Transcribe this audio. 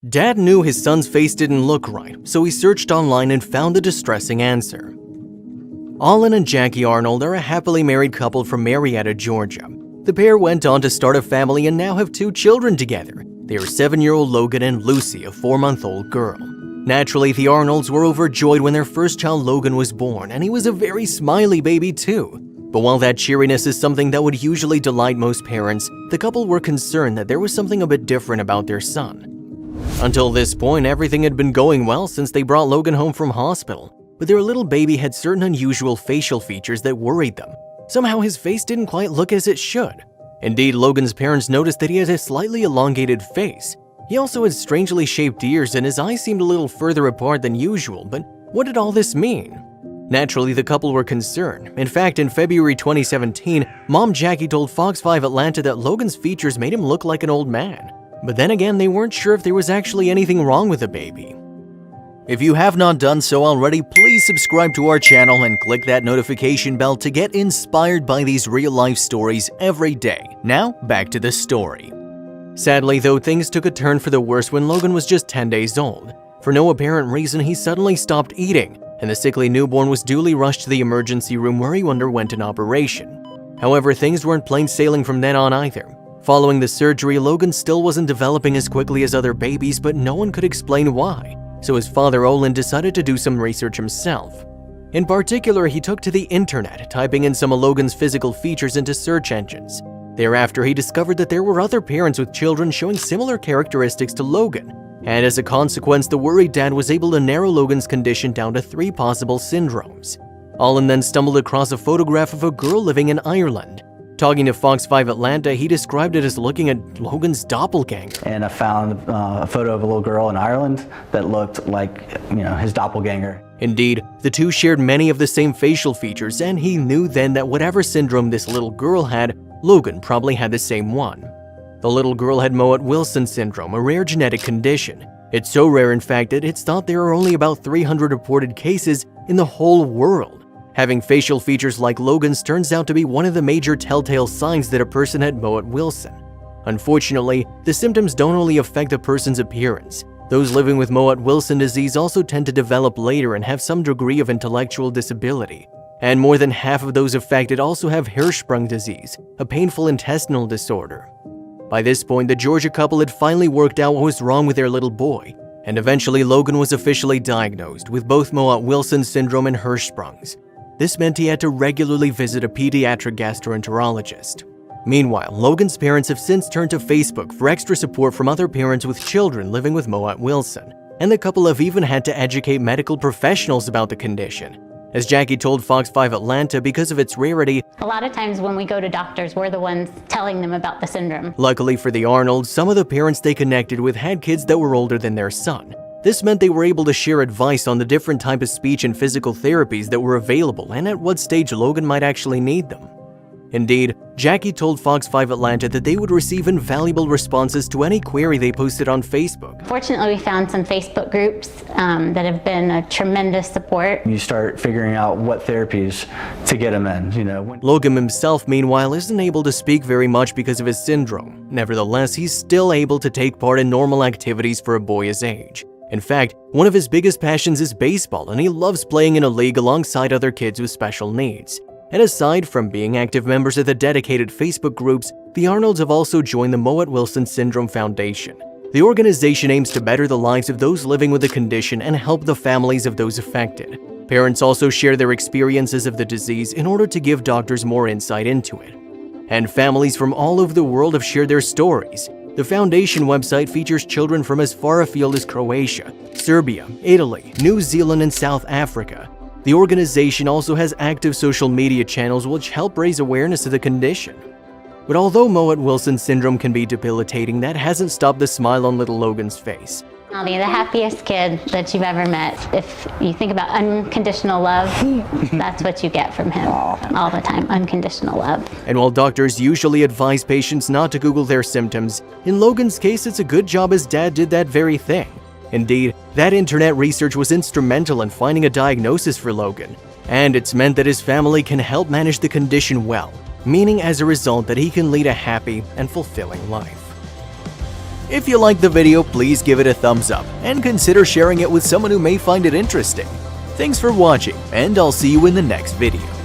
Dad knew his son's face didn't look right, so he searched online and found the distressing answer. Alan and Jackie Arnold are a happily married couple from Marietta, Georgia. The pair went on to start a family and now have 2 children together. They are 7-year-old Logan and Lucy, a 4-month-old girl. Naturally, the Arnolds were overjoyed when their first child Logan was born, and he was a very smiley baby too. But while that cheeriness is something that would usually delight most parents, the couple were concerned that there was something a bit different about their son. Until this point, everything had been going well since they brought Logan home from hospital, but their little baby had certain unusual facial features that worried them. Somehow his face didn't quite look as it should. Indeed, Logan's parents noticed that he had a slightly elongated face. He also had strangely shaped ears and his eyes seemed a little further apart than usual, but what did all this mean? Naturally, the couple were concerned. In fact, in February 2017, Mom Jackie told Fox 5 Atlanta that Logan's features made him look like an old man. But then again, they weren't sure if there was actually anything wrong with the baby. If you have not done so already, please subscribe to our channel and click that notification bell to get inspired by these real-life stories every day. Now, back to the story. Sadly, though, things took a turn for the worse when Logan was just 10 days old. For no apparent reason, he suddenly stopped eating, and the sickly newborn was duly rushed to the emergency room where he underwent an operation. However, things weren't plain sailing from then on either. Following the surgery, Logan still wasn't developing as quickly as other babies, but no one could explain why. So his father Olin decided to do some research himself. In particular, he took to the internet, typing in some of Logan's physical features into search engines. Thereafter, he discovered that there were other parents with children showing similar characteristics to Logan, and as a consequence, the worried dad was able to narrow Logan's condition down to 3 possible syndromes. Olin then stumbled across a photograph of a girl living in Ireland. Talking to Fox 5 Atlanta, he described it as looking at Logan's doppelganger. And I found a photo of a little girl in Ireland that looked like, his doppelganger. Indeed, the two shared many of the same facial features, and he knew then that whatever syndrome this little girl had, Logan probably had the same one. The little girl had Mowat-Wilson syndrome, a rare genetic condition. It's so rare, in fact, that it's thought there are only about 300 reported cases in the whole world. Having facial features like Logan's turns out to be one of the major telltale signs that a person had Mowat-Wilson. Unfortunately, the symptoms don't only affect a person's appearance. Those living with Mowat-Wilson disease also tend to develop later and have some degree of intellectual disability. And more than half of those affected also have Hirschsprung disease, a painful intestinal disorder. By this point, the Georgia couple had finally worked out what was wrong with their little boy, and eventually Logan was officially diagnosed with both Mowat-Wilson syndrome and Hirschsprung's. This meant he had to regularly visit a pediatric gastroenterologist. Meanwhile, Logan's parents have since turned to Facebook for extra support from other parents with children living with Mowat-Wilson, and the couple have even had to educate medical professionals about the condition. As Jackie told Fox 5 Atlanta, because of its rarity, a lot of times when we go to doctors, we're the ones telling them about the syndrome. Luckily for the Arnolds, some of the parents they connected with had kids that were older than their son. This meant they were able to share advice on the different type of speech and physical therapies that were available and at what stage Logan might actually need them. Indeed, Jackie told Fox 5 Atlanta that they would receive invaluable responses to any query they posted on Facebook. Fortunately, we found some Facebook groups that have been a tremendous support. You start figuring out what therapies to get him in, Logan himself, meanwhile, isn't able to speak very much because of his syndrome. Nevertheless, he's still able to take part in normal activities for a boy his age. In fact, one of his biggest passions is baseball, and he loves playing in a league alongside other kids with special needs. And aside from being active members of the dedicated Facebook groups, the Arnolds have also joined the Mowat-Wilson Syndrome Foundation. The organization aims to better the lives of those living with the condition and help the families of those affected. Parents also share their experiences of the disease in order to give doctors more insight into it. And families from all over the world have shared their stories. The foundation website features children from as far afield as Croatia, Serbia, Italy, New Zealand, and South Africa. The organization also has active social media channels which help raise awareness of the condition. But although Mowat-Wilson syndrome can be debilitating, that hasn't stopped the smile on little Logan's face. I'll be the happiest kid that you've ever met. If you think about unconditional love, that's what you get from him all the time, unconditional love. And while doctors usually advise patients not to Google their symptoms, in Logan's case it's a good job his dad did that very thing. Indeed, that internet research was instrumental in finding a diagnosis for Logan, and it's meant that his family can help manage the condition well, meaning as a result that he can lead a happy and fulfilling life. If you liked the video, please give it a thumbs up and consider sharing it with someone who may find it interesting. Thanks for watching, and I'll see you in the next video.